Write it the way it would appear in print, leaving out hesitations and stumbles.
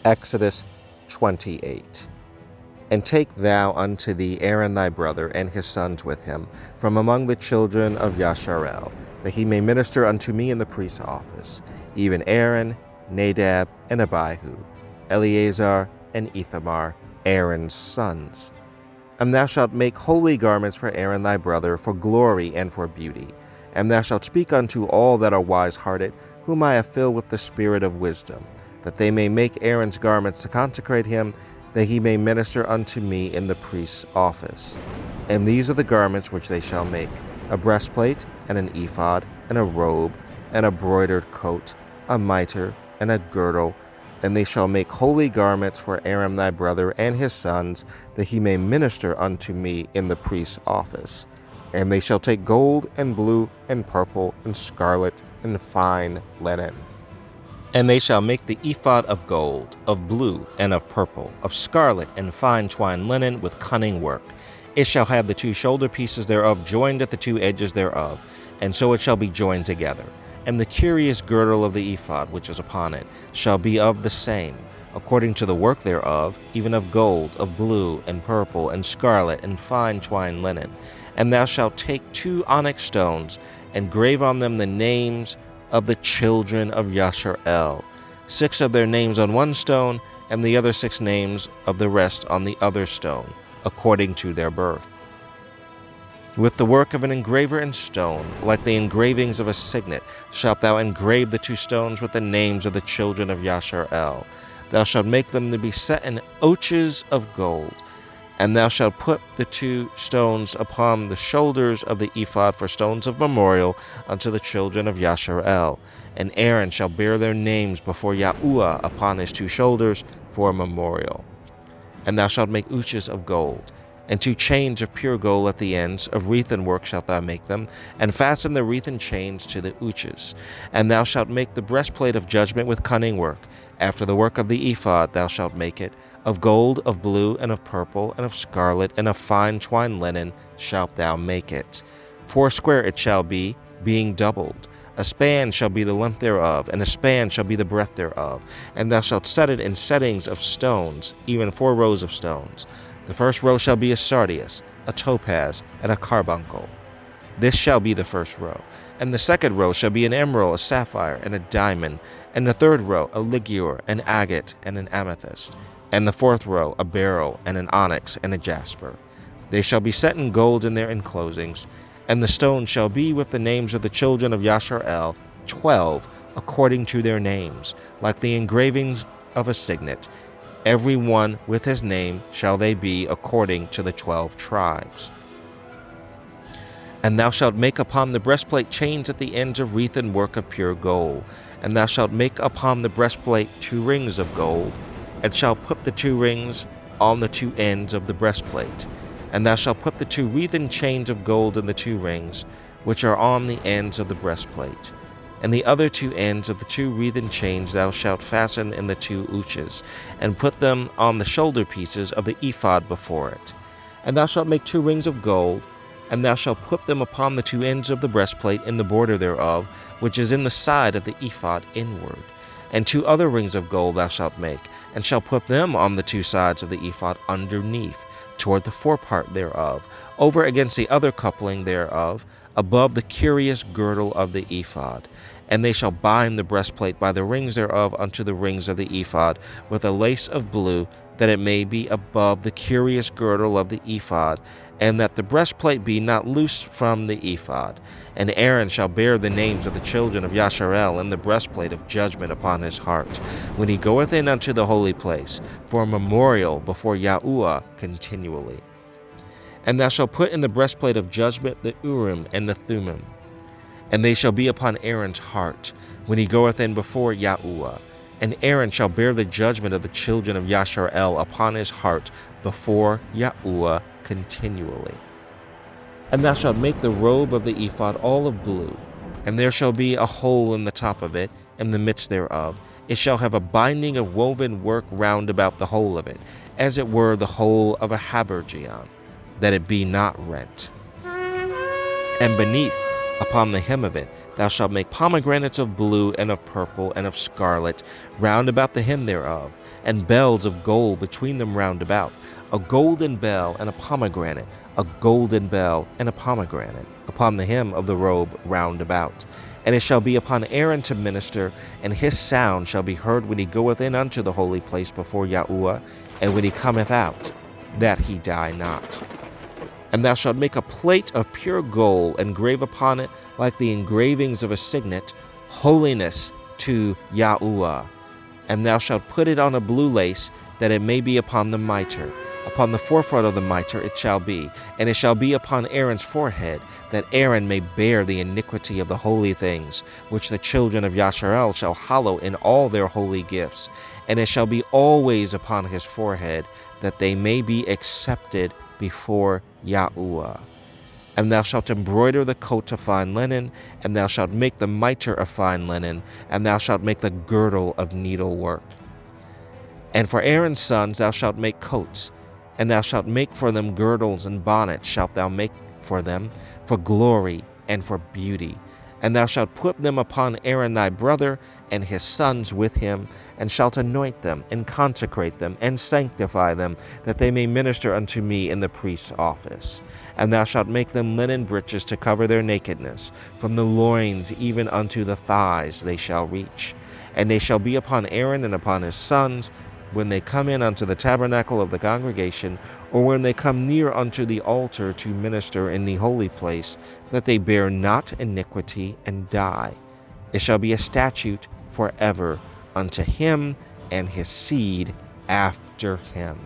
Exodus 28. And take thou unto thee Aaron thy brother and his sons with him from among the children of Yasharel, that he may minister unto me in the priest's office, even Aaron, Nadab, and Abihu, Eleazar, and Ithamar, Aaron's sons. And thou shalt make holy garments for Aaron thy brother, for glory and for beauty. And thou shalt speak unto all that are wise-hearted, whom I have filled with the spirit of wisdom, that they may make Aaron's garments to consecrate him, that he may minister unto me in the priest's office. And these are the garments which they shall make: a breastplate, and an ephod, and a robe, and a broidered coat, a mitre, and a girdle. And they shall make holy garments for Aaron thy brother and his sons, that he may minister unto me in the priest's office. And they shall take gold, and blue, and purple, and scarlet, and fine linen. And they shall make the ephod of gold, of blue, and of purple, of scarlet, and fine twined linen with cunning work. It shall have the two shoulder pieces thereof joined at the two edges thereof, and so it shall be joined together. And the curious girdle of the ephod which is upon it shall be of the same, according to the work thereof, even of gold, of blue, and purple, and scarlet, and fine twined linen. And thou shalt take 2 onyx stones, and grave on them the names of the children of Yasharel, 6 of their names on one stone, and the other 6 names of the rest on the other stone, according to their birth. With the work of an engraver in stone, like the engravings of a signet, shalt thou engrave the 2 stones with the names of the children of Yasharel. Thou shalt make them to be set in ouches of gold. And thou shalt put the 2 stones upon the shoulders of the ephod for stones of memorial unto the children of Yasharel. And Aaron shall bear their names before Yahuwah upon his 2 shoulders for a memorial. And thou shalt make ouches of gold, and 2 chains of pure gold at the ends, of wreathen work shalt thou make them, and fasten the wreathen chains to the ouches. And thou shalt make the breastplate of judgment with cunning work. After the work of the ephod thou shalt make it, of gold, of blue, and of purple, and of scarlet, and of fine twined linen shalt thou make it. 4 square it shall be, being doubled. A span shall be the length thereof, and a span shall be the breadth thereof. And thou shalt set it in settings of stones, even 4 rows of stones. The first row shall be a sardius, a topaz, and a carbuncle. This shall be the first row. And the second row shall be an emerald, a sapphire, and a diamond. And the third row a ligure, an agate, and an amethyst. And the fourth row a beryl, and an onyx, and a jasper. They shall be set in gold in their enclosings. And the stone shall be with the names of the children of Yasharel, 12, according to their names, like the engravings of a signet. Every one with his name shall they be, according to the 12 tribes. And thou shalt make upon the breastplate chains at the ends of wreathen work of pure gold. And thou shalt make upon the breastplate 2 rings of gold, and shalt put the 2 rings on the 2 ends of the breastplate. And thou shalt put the 2 wreathen chains of gold in the 2 rings, which are on the ends of the breastplate. And the other 2 ends of the 2 wreathen chains thou shalt fasten in the 2 ouches, and put them on the shoulder pieces of the ephod before it. And thou shalt make 2 rings of gold, and thou shalt put them upon the 2 ends of the breastplate in the border thereof, which is in the side of the ephod inward. And 2 other rings of gold thou shalt make, and shalt put them on the 2 sides of the ephod underneath, toward the forepart thereof, over against the other coupling thereof, above the curious girdle of the ephod. And they shall bind the breastplate by the rings thereof unto the rings of the ephod, with a lace of blue, that it may be above the curious girdle of the ephod, and that the breastplate be not loosed from the ephod. And Aaron shall bear the names of the children of Yasharel in the breastplate of judgment upon his heart, when he goeth in unto the holy place, for a memorial before Yahuwah continually. And thou shalt put in the breastplate of judgment the Urim and the Thummim, and they shall be upon Aaron's heart, when he goeth in before Yahuwah. And Aaron shall bear the judgment of the children of Yasharel upon his heart before Yahuwah continually. And thou shalt make the robe of the ephod all of blue, and there shall be a hole in the top of it, in the midst thereof. It shall have a binding of woven work round about the whole of it, as it were the whole of a habergeon, that it be not rent. And beneath, upon the hem of it, Thou shalt make pomegranates of blue and of purple and of scarlet round about the hem thereof, and bells of gold between them round about, a golden bell and a pomegranate, a golden bell and a pomegranate, upon the hem of the robe round about. And it shall be upon Aaron to minister, and his sound shall be heard when he goeth in unto the holy place before Yahuwah, and when he cometh out, that he die not. And thou shalt make a plate of pure gold, and grave upon it, like the engravings of a signet, holiness to Yahuwah. And thou shalt put it on a blue lace, that it may be upon the mitre. Upon the forefront of the mitre it shall be, and it shall be upon Aaron's forehead, that Aaron may bear the iniquity of the holy things, which the children of Yasharel shall hallow in all their holy gifts. And it shall be always upon his forehead, that they may be accepted before Yahuwah. And thou shalt embroider the coat of fine linen, and thou shalt make the mitre of fine linen, and thou shalt make the girdle of needlework. And for Aaron's sons thou shalt make coats, and thou shalt make for them girdles and bonnets shalt thou make for them, for glory and for beauty. And thou shalt put them upon Aaron thy brother and his sons with him, and shalt anoint them, and consecrate them, and sanctify them, that they may minister unto me in the priest's office. And thou shalt make them linen breeches to cover their nakedness, from the loins even unto the thighs they shall reach. And they shall be upon Aaron and upon his sons, when they come in unto the tabernacle of the congregation, or when they come near unto the altar to minister in the holy place, that they bear not iniquity and die. It shall be a statute forever unto him and his seed after him.